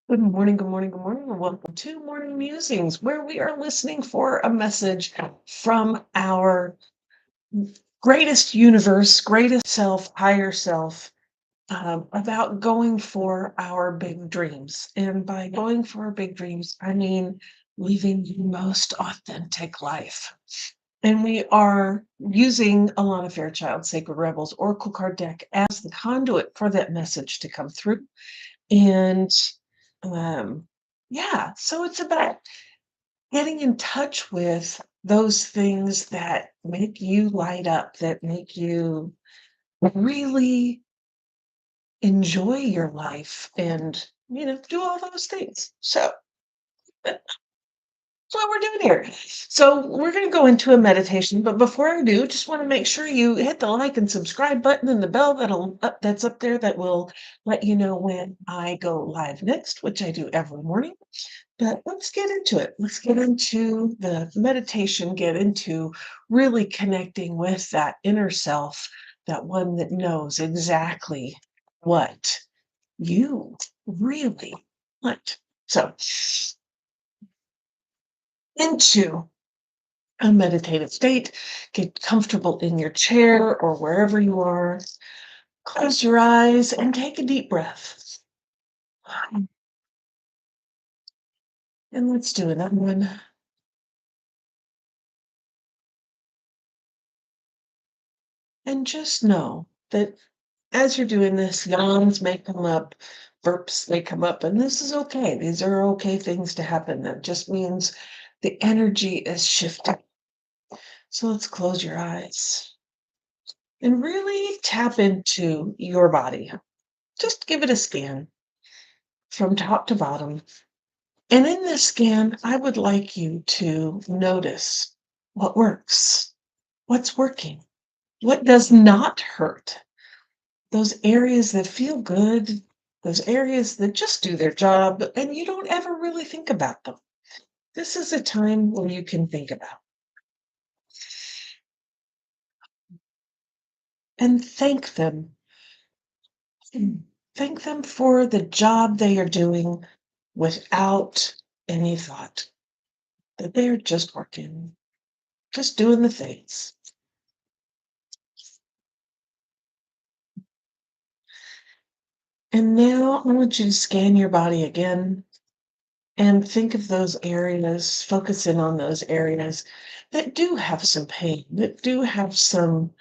Good morning, good morning, good morning, and welcome to Morning Musings, where we are listening for a message from our greatest universe, greatest self, higher self, about going for our big dreams. And by going for our big dreams, I mean living the most authentic life. And we are using Alana Fairchild Sacred Rebels Oracle card deck as the conduit for that message to come through. And yeah, so it's about getting in touch with those things that make you light up, that make you really enjoy your life and, do all those things. So that's what we're doing here. So we're going to go into a meditation, but before I do, just want to make sure you hit the like and subscribe button and the bell that's up there that will let you know when I go live next, which I do every morning. But let's get into it. Let's get into the meditation, get into really connecting with that inner self, that one that knows exactly what you really want. So, into a meditative state, get comfortable in your chair or wherever you are. Close your eyes and take a deep breath. And let's do another one. And just know that as you're doing this, yawns may come up, burps may come up, and this is okay. These are okay things to happen. That just means the energy is shifting. So let's close your eyes and really tap into your body. Just give it a scan from top to bottom. And in this scan, I would like you to notice what works, what's working, what does not hurt, those areas that feel good, those areas that just do their job, and you don't ever really think about them. This is a time where you can think about and thank them. Thank them for the job they are doing without any thought, that they're just working, just doing the things. And now I want you to scan your body again and think of those areas, focus in on those areas that do have some pain, that do have some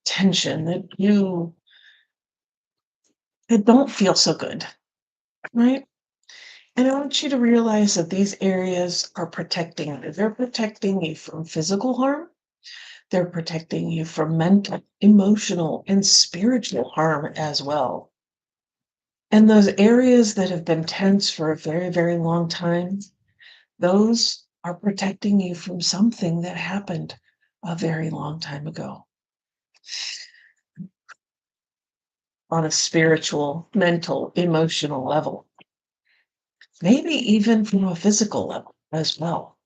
tension, that don't feel so good, right? And I want you to realize that these areas are protecting you. They're protecting you from physical harm. They're protecting you from mental, emotional, and spiritual harm as well. And those areas that have been tense for a very, very long time, those are protecting you from something that happened a very long time ago on a spiritual, mental, emotional level, maybe even from a physical level as well.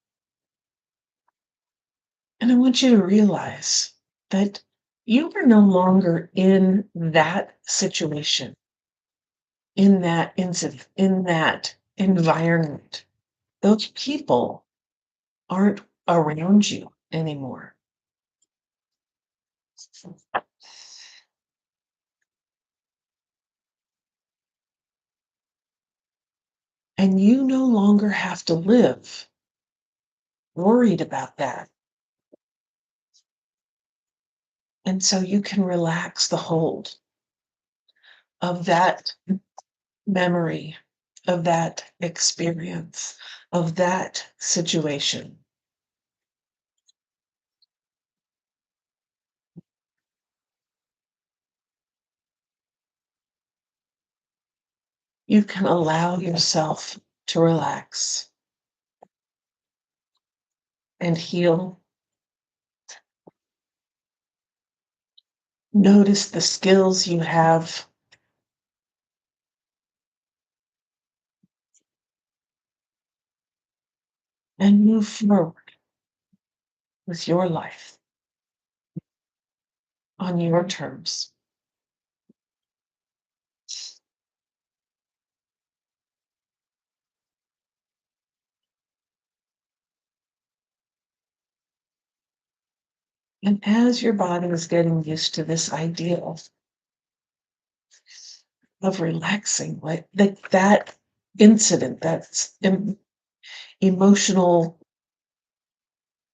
And I want you to realize that you are no longer in that situation, in that incident, in that environment. Those people aren't around you anymore. And you no longer have to live worried about that. And so you can relax the hold of that memory, of that experience, of that situation. You can allow yourself to relax and heal. Notice the skills you have and move forward with your life on your terms. And as your body is getting used to this idea of relaxing, like that incident, that's emotional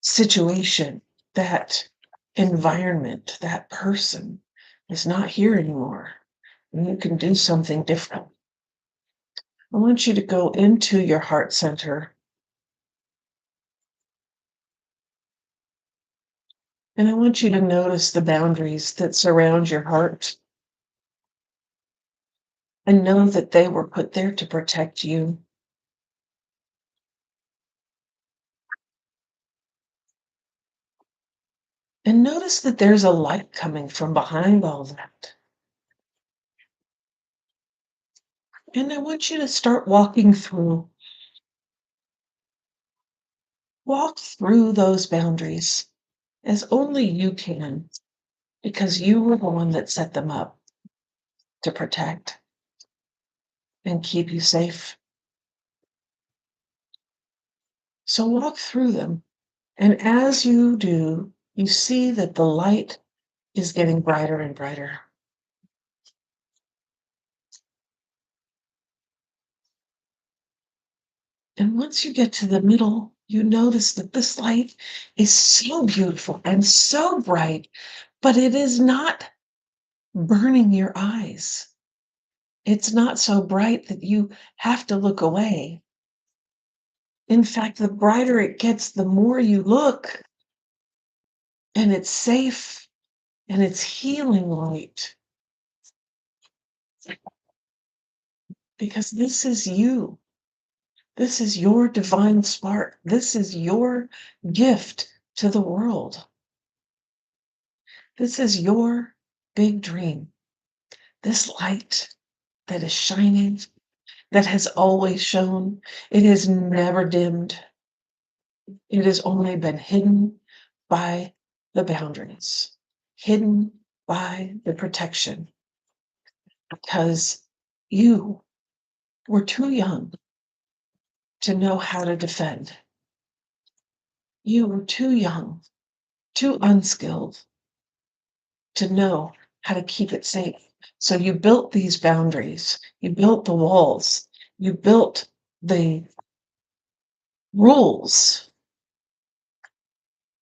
situation, that environment, that person is not here anymore. And you can do something different. I want you to go into your heart center. And I want you to notice the boundaries that surround your heart and know that they were put there to protect you. And notice that there's a light coming from behind all that. And I want you to start walking through. Walk through those boundaries as only you can, because you were the one that set them up to protect and keep you safe. So walk through them. And as you do, you see that the light is getting brighter and brighter. And once you get to the middle, you notice that this light is so beautiful and so bright, but it is not burning your eyes. It's not so bright that you have to look away. In fact, the brighter it gets, the more you look, and it's safe and it's healing light, because this is you. This is your divine spark. This is your gift to the world. This is your big dream. This light that is shining, that has always shone, it has never dimmed. It has only been hidden by the boundaries, hidden by the protection, because you were too young to know how to defend. You were too young, too unskilled to know how to keep it safe. So you built these boundaries, you built the walls, you built the rules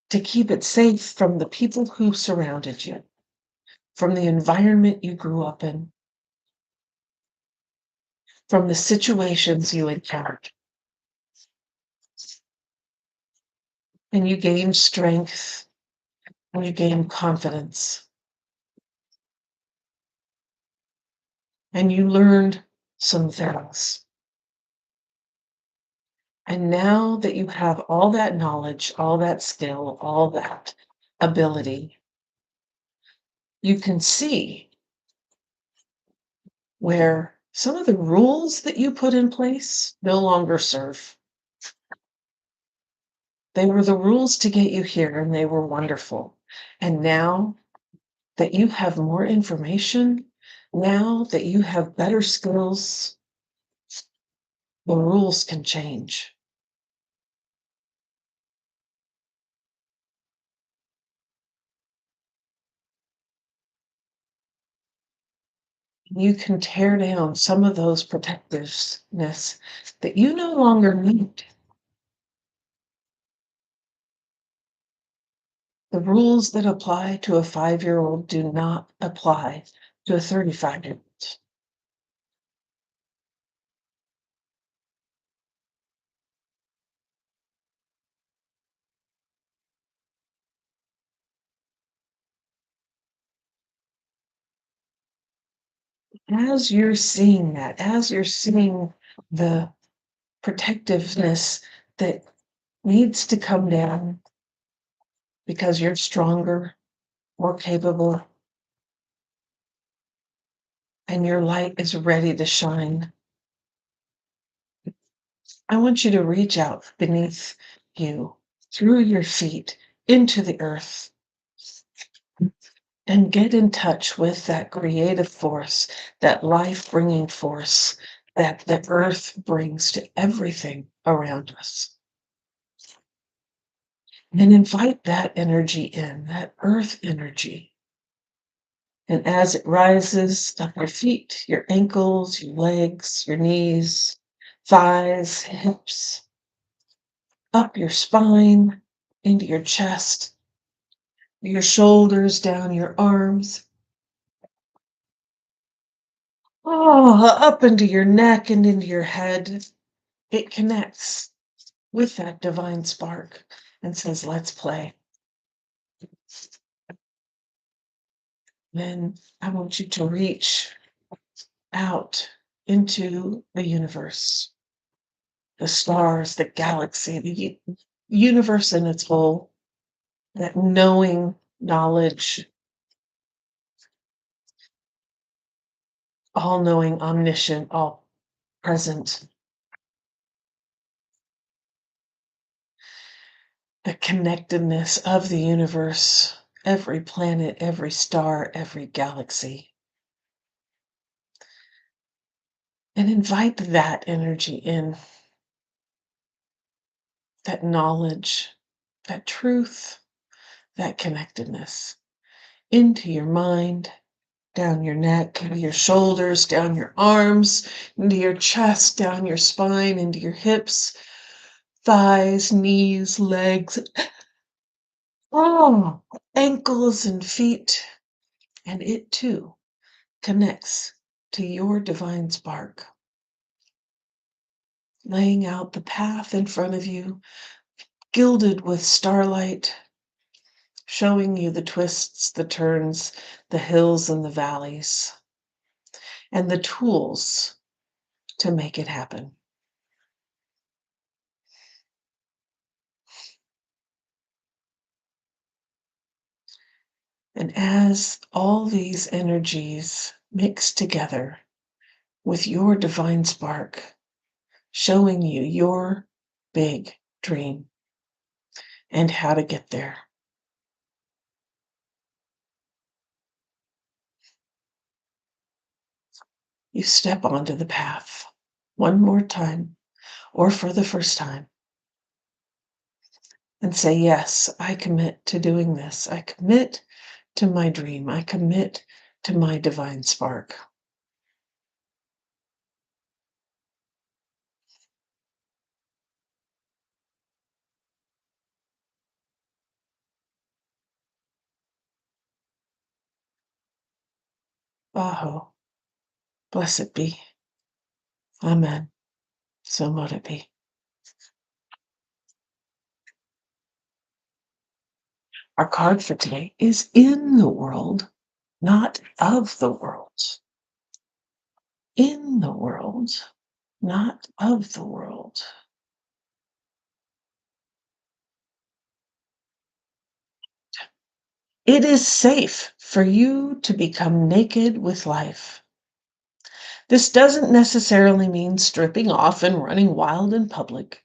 to keep it safe from the people who surrounded you, from the environment you grew up in, from the situations you encountered. And you gained strength and you gained confidence. And you learned some things. And now that you have all that knowledge, all that skill, all that ability, you can see where some of the rules that you put in place no longer serve. They were the rules to get you here, and they were wonderful. And now that you have more information, now that you have better skills, the rules can change. You can tear down some of those protectiveness that you no longer need. The rules that apply to a 5-year-old do not apply to a 35-year-old. As you're seeing that, as you're seeing the protectiveness that needs to come down because you're stronger, more capable, and your light is ready to shine, I want you to reach out beneath you, through your feet, into the earth, and get in touch with that creative force, that life-bringing force that the earth brings to everything around us. And invite that energy in, that earth energy. And as it rises up your feet, your ankles, your legs, your knees, thighs, hips, up your spine, into your chest, your shoulders, down your arms, up into your neck and into your head, it connects with that divine spark and says, let's play. Then I want you to reach out into the universe, the stars, the galaxy, the universe in its whole, that knowing knowledge, all knowing, omniscient, all present, the connectedness of the universe, every planet, every star, every galaxy. And invite that energy in, that knowledge, that truth, that connectedness into your mind, down your neck, into your shoulders, down your arms, into your chest, down your spine, into your hips, thighs, knees, legs, ankles and feet. And it too connects to your divine spark, laying out the path in front of you, gilded with starlight, showing you the twists, the turns, the hills and the valleys, and the tools to make it happen. And as all these energies mix together with your divine spark, showing you your big dream and how to get there, you step onto the path one more time, or for the first time, and say, yes, I commit to doing this. I commit to my dream. I commit to my divine spark. Aho, blessed be. Amen. So mote it be. Our card for today is in the world, not of the world. In the world, not of the world. It is safe for you to become naked with life. This doesn't necessarily mean stripping off and running wild in public.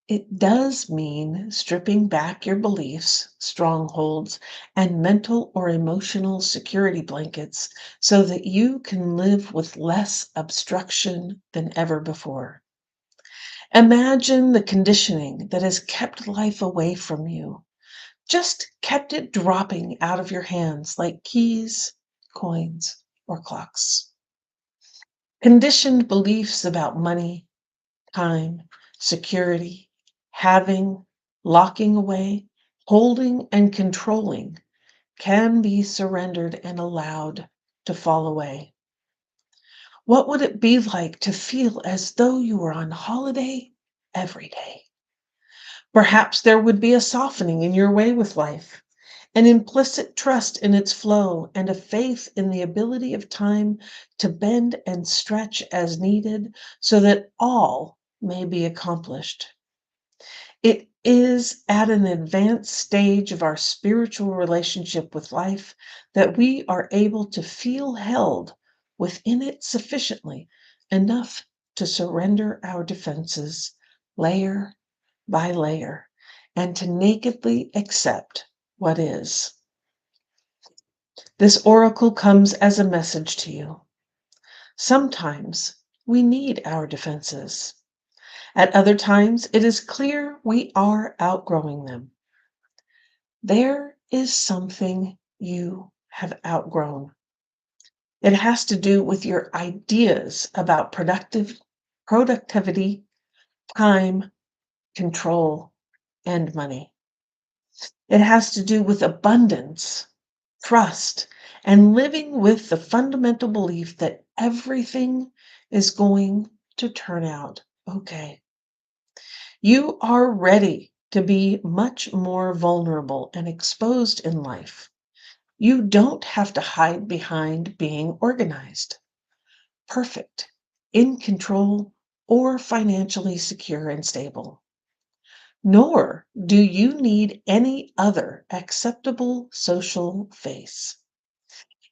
It does mean stripping back your beliefs, strongholds, and mental or emotional security blankets so that you can live with less obstruction than ever before. Imagine the conditioning that has kept life away from you, just kept it dropping out of your hands like keys, coins, or clocks. Conditioned beliefs about money, time, security, having, locking away, holding, and controlling can be surrendered and allowed to fall away. What would it be like to feel as though you were on holiday every day? Perhaps there would be a softening in your way with life, an implicit trust in its flow, and a faith in the ability of time to bend and stretch as needed so that all may be accomplished. It is at an advanced stage of our spiritual relationship with life that we are able to feel held within it sufficiently enough to surrender our defenses layer by layer and to nakedly accept what is. This oracle comes as a message to you. Sometimes we need our defenses. At other times, it is clear we are outgrowing them, There is something you have outgrown. It has to do with your ideas about productivity, time, control, and money. It has to do with abundance, trust, and living with the fundamental belief that everything is going to turn out okay. You are ready to be much more vulnerable and exposed in life. You don't have to hide behind being organized, perfect, in control, or financially secure and stable. Nor do you need any other acceptable social face.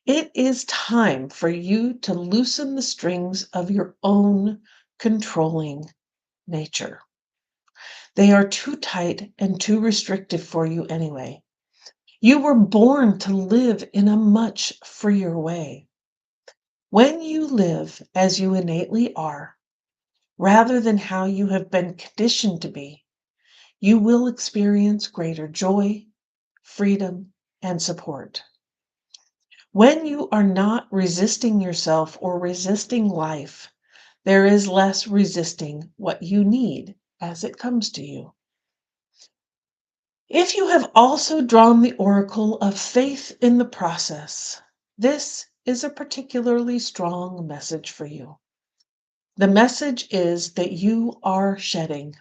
It is time for you to loosen the strings of your own controlling nature. They are too tight and too restrictive for you anyway. You were born to live in a much freer way. When you live as you innately are, rather than how you have been conditioned to be, you will experience greater joy, freedom, and support. When you are not resisting yourself or resisting life, there is less resisting what you need as it comes to you. If you have also drawn the oracle of faith in the process, this is a particularly strong message for you. The message is that you are shedding.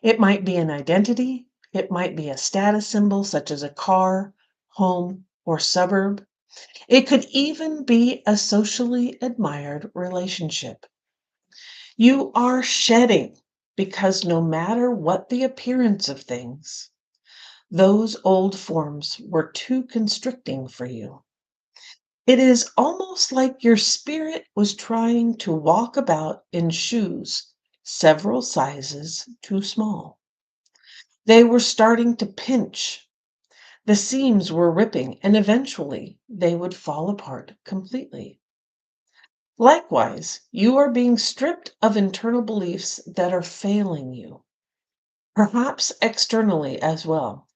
It might be an identity, it might be a status symbol such as a car, home, or suburb. It could even be a socially admired relationship. You are shedding because no matter what the appearance of things, those old forms were too constricting for you. It is almost like your spirit was trying to walk about in shoes several sizes too small. They were starting to pinch. The seams were ripping, and eventually they would fall apart completely. Likewise, you are being stripped of internal beliefs that are failing you, perhaps externally as well.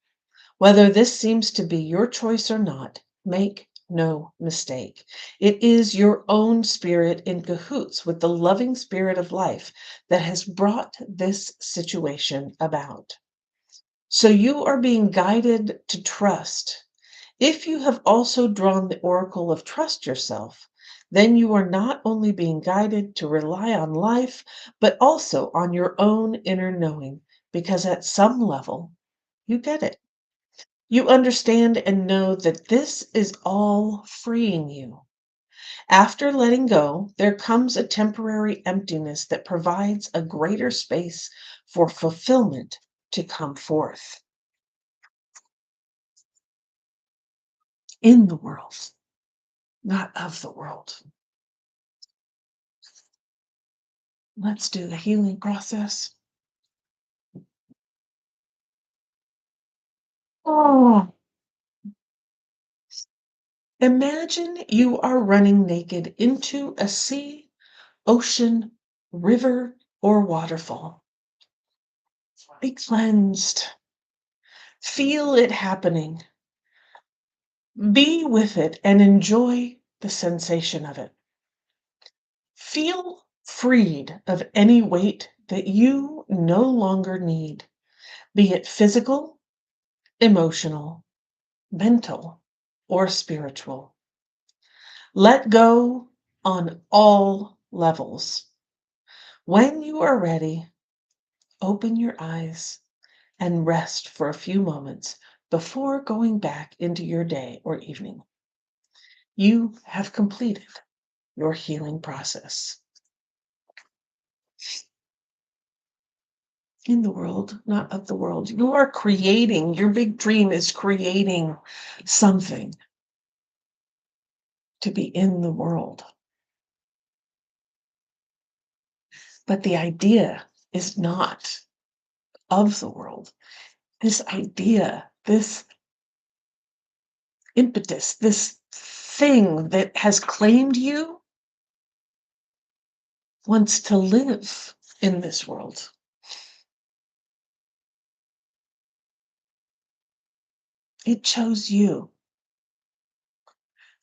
Whether this seems to be your choice or not, make no mistake. It is your own spirit in cahoots with the loving spirit of life that has brought this situation about. So you are being guided to trust. If you have also drawn the oracle of trust yourself, then you are not only being guided to rely on life, but also on your own inner knowing, because at some level, you get it. You understand and know that this is all freeing you. After letting go, there comes a temporary emptiness that provides a greater space for fulfillment to come forth in the world, not of the world. Let's do the healing process. Oh, imagine you are running naked into a sea, ocean, river, or waterfall. Be cleansed. Feel it happening. Be with it and enjoy the sensation of it. Feel freed of any weight that you no longer need, be it physical, emotional, mental, or spiritual. Let go on all levels. When you are ready, open your eyes and rest for a few moments before going back into your day or evening. You have completed your healing process. In the world, not of the world. You are creating, your big dream is creating something to be in the world. But the idea is not of the world. This idea, this impetus, this thing that has claimed you wants to live in this world. It chose you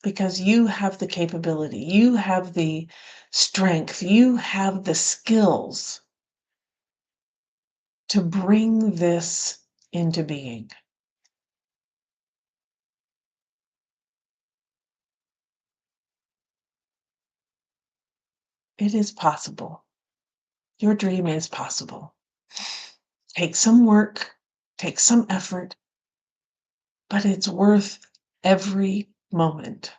because you have the capability, you have the strength, you have the skills to bring this into being. It is possible. Your dream is possible. Take some work, take some effort, but it's worth every moment.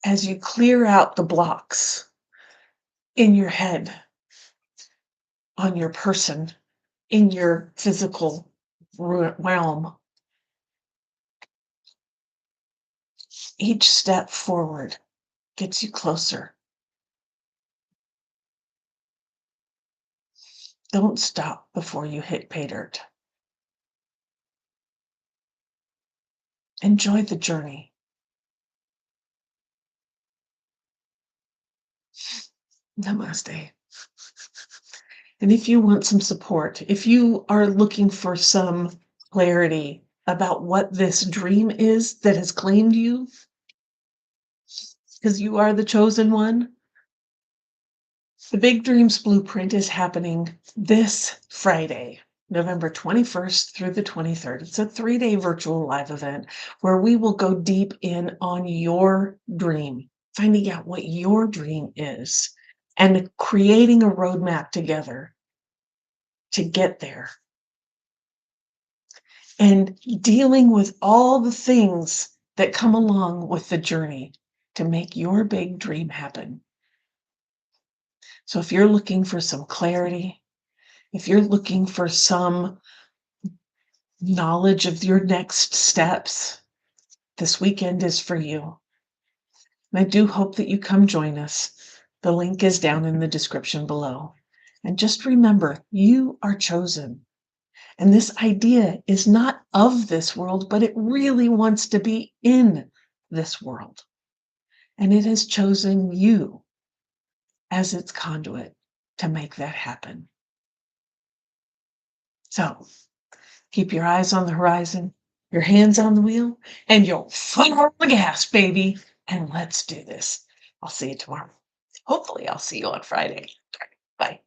As you clear out the blocks in your head, on your person, in your physical realm, each step forward gets you closer. Don't stop before you hit pay dirt. Enjoy the journey. Namaste. And if you want some support, if you are looking for some clarity about what this dream is that has claimed you, because you are the chosen one, the Big Dreams Blueprint is happening this Friday, November 21st through the 23rd. It's a 3-day virtual live event where we will go deep in on your dream, finding out what your dream is, and creating a roadmap together to get there. And dealing with all the things that come along with the journey to make your big dream happen. So if you're looking for some clarity, if you're looking for some knowledge of your next steps, this weekend is for you. And I do hope that you come join us. The link is down in the description below. And just remember, you are chosen. And this idea is not of this world, but it really wants to be in this world. And it has chosen you as its conduit to make that happen. So keep your eyes on the horizon, your hands on the wheel, and your foot on the gas, baby. And let's do this. I'll see you tomorrow. Hopefully, I'll see you on Friday. Bye.